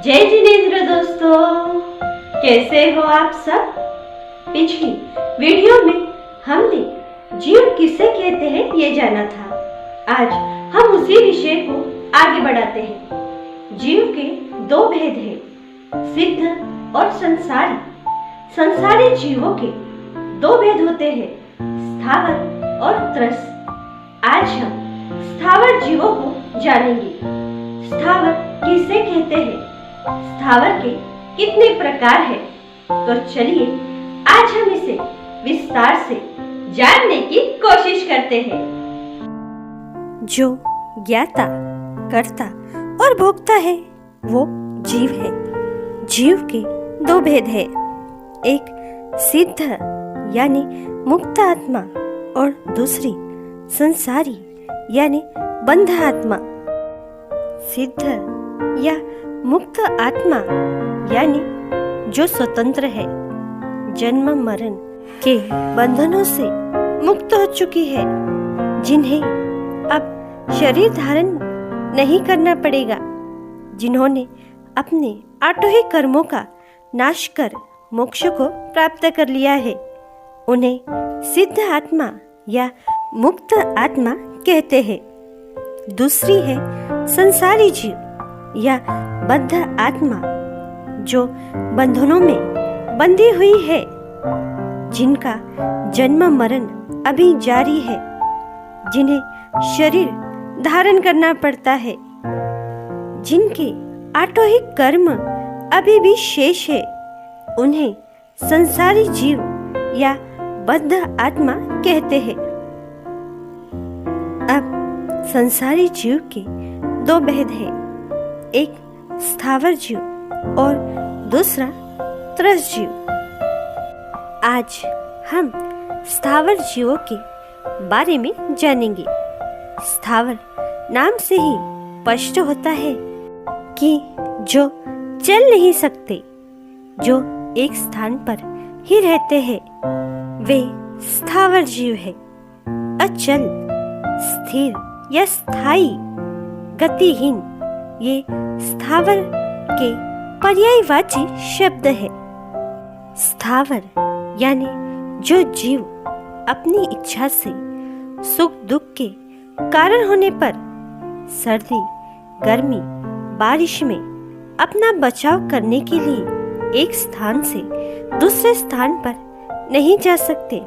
जय जिनेंद्र दोस्तों, कैसे हो आप सब। पिछली वीडियो में हमने जीव किसे कहते हैं ये जाना था। आज हम उसी विषय को आगे बढ़ाते हैं। जीव के दो भेद हैं, सिद्ध और संसारी। संसारी जीवों के दो भेद होते हैं, स्थावर और त्रस। आज हम स्थावर जीवों को जानेंगे। स्थावर किसे कहते हैं, स्थावर के कितने प्रकार हैं, तो चलिए आज हम इसे विस्तार से जानने की कोशिश करते हैं। जो ज्ञाता, कर्ता और भोक्ता है वो जीव है। जीव के दो भेद है, एक सिद्ध यानी मुक्त आत्मा और दूसरी संसारी यानी बंध आत्मा। सिद्ध या मुक्त आत्मा यानी जो स्वतंत्र है, जन्म मरण के बंधनों से मुक्त हो चुकी है, जिन्हें अब शरीर धारण नहीं करना पड़ेगा, जिन्होंने अपने आठों कर्मों का नाश कर मोक्ष को प्राप्त कर लिया है, उन्हें सिद्ध आत्मा या मुक्त आत्मा कहते हैं। दूसरी है संसारी जीव या बद्ध आत्मा, जो बंधनों में बंधी हुई है, जिनका जन्म मरण अभी जारी है, जिन्हें शरीर धारण करना पड़ता है, जिनके आठों ही कर्म अभी भी शेष है, उन्हें संसारी जीव या बद्ध आत्मा कहते हैं। अब संसारी जीव के दो भेद हैं, एक स्थावर जीव और दूसरा त्रस जीव। आज हम स्थावर जीवों के बारे में जानेंगे। स्थावर नाम से ही स्पष्ट होता है कि जो चल नहीं सकते, जो एक स्थान पर ही रहते हैं, वे स्थावर जीव है। अचल, स्थिर या स्थायी, गतिहीन, ये स्थावर के पर्यायवाची शब्द है। स्थावर यानी जो जीव अपनी इच्छा से सुख दुख के कारण होने पर सर्दी, गर्मी, बारिश में अपना बचाव करने के लिए एक स्थान से दूसरे स्थान पर नहीं जा सकते,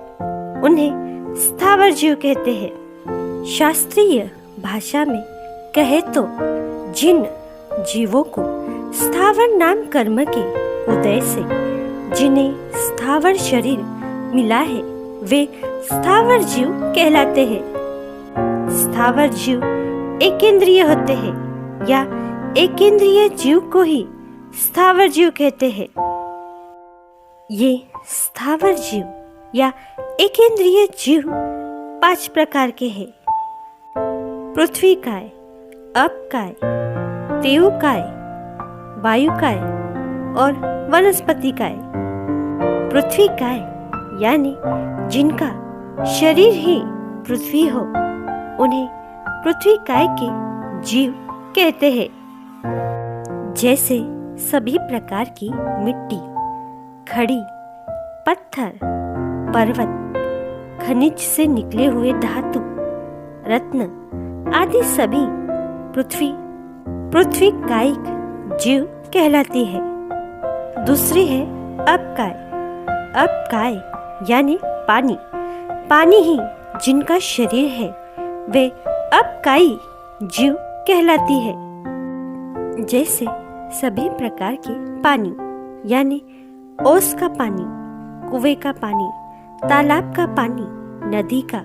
उन्हें स्थावर जीव कहते हैं। शास्त्रीय भाषा में कहे तो जिन जीवों को स्थावर नाम कर्म के उदय से जिन्हें स्थावर शरीर मिला है, वे स्थावर जीव कहलाते हैं। स्थावर जीव एकेंद्रिय होते हैं या एकेंद्रिय जीव को ही स्थावर जीव कहते हैं। ये स्थावर जीव या एकेंद्रिय जीव 5 प्रकार के हैं। पृथ्वी काय, अपकाय, तेवकाय, वायुकाय और वनस्पति काय। पृथ्वी काय यानी जिनका शरीर ही पृथ्वी हो, उन्हें पृथ्वी काय के जीव कहते हैं। जैसे सभी प्रकार की मिट्टी, खड़ी, पत्थर, पर्वत, खनिज से निकले हुए धातु, रत्न आदि सभी पृथ्वी कायिक जीव कहलाती है। दूसरी है अपकाय। अपकाय यानी पानी, पानी ही जिनका शरीर है, वे अपकायी जीव कहलाती है। जैसे सभी प्रकार के पानी यानी ओस का पानी, कुएं का पानी, तालाब का पानी, नदी का,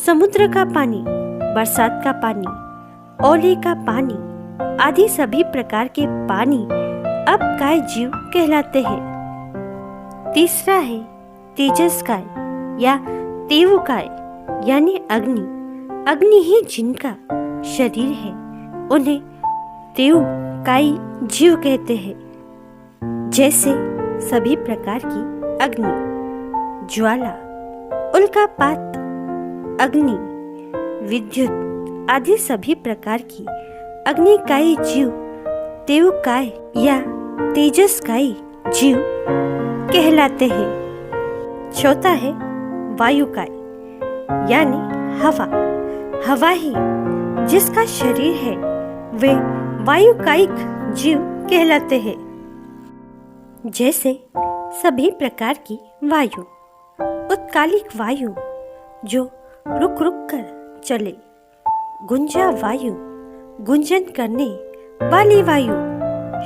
समुद्र का पानी, बरसात का पानी, ओले का पानी आदि सभी प्रकार के पानी अपकाय जीव कहलाते हैं। तीसरा है तेजसकाय या तेवकाय यानी अग्नि। अग्नि ही जिनका शरीर है, उन्हें तेवकायी जीव कहते हैं। जैसे सभी प्रकार की अग्नि, ज्वाला, उल्कापात, अग्नि, विद्युत आदि सभी प्रकार की अग्निकायी जीव तेवकाय या तेजस्काई जीव कहलाते हैं। चौथा है वायुकाय यानी हवा। हवा ही जिसका शरीर है वे वायुकायिक जीव कहलाते हैं। जैसे सभी प्रकार की वायु, उत्कालिक वायु जो रुक रुक कर चले, गुंजा वायु गुंजन करने वाली वायु,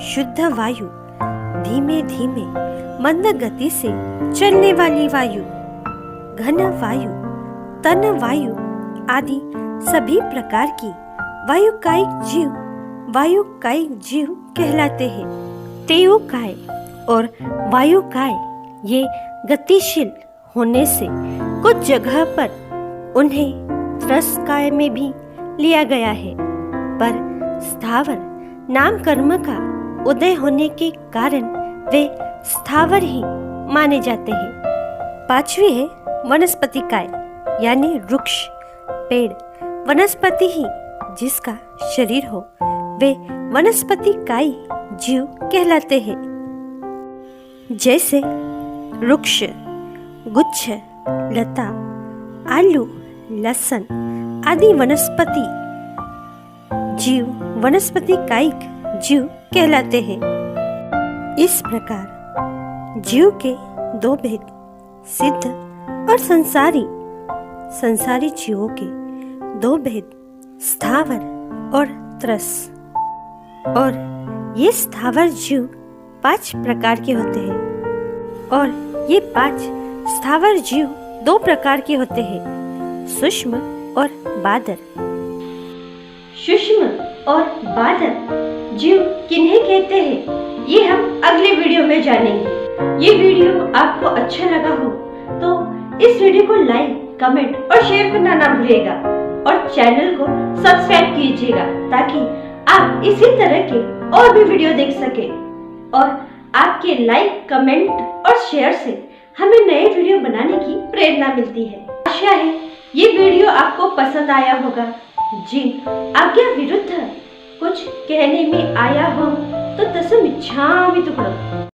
शुद्ध वायु धीमे धीमे मंद गति से चलने वाली वायु, घन वायु, तन वायु आदि सभी प्रकार की वायुकायिक जीव कहलाते हैं। तेयोकाय और वायुकाय ये गतिशील होने से कुछ जगह पर उन्हें त्रस्काय में भी लिया गया है, पर स्थावर नाम कर्म का उदय होने के कारण वे स्थावर ही माने जाते हैं। पांचवी है वनस्पतिकाय यानी वृक्ष, पेड़, वनस्पति ही जिसका शरीर हो वे वनस्पतिकायी जीव कहलाते हैं। जैसे वृक्ष, गुच्छ, लता, आलू, लहसुन आदि वनस्पति जीव वनस्पतिकायिक जीव कहलाते हैं। इस प्रकार जीव के दो भेद, सिद्ध और संसारी जीवों के दो भेद, स्थावर और त्रस। और ये स्थावर जीव 5 प्रकार के होते हैं और ये 5 स्थावर जीव 2 प्रकार के होते हैं, सूक्ष्म और बादर। सूक्ष्म और बादर जीव किन्हें कहते हैं ये हम अगले वीडियो में जानेंगे। ये वीडियो आपको अच्छा लगा हो तो इस वीडियो को लाइक, कमेंट और शेयर करना ना भूलिएगा और चैनल को सब्सक्राइब कीजिएगा ताकि आप इसी तरह के और भी वीडियो देख सके। और आपके लाइक, कमेंट और शेयर से हमें नए वीडियो बनाने की प्रेरणा मिलती है। आशा है ये वीडियो आपको पसंद आया होगा। जिन आज्ञा विरुद्ध कुछ कहने में आया हो तो तस्मिच्छामि तुभ्यम्।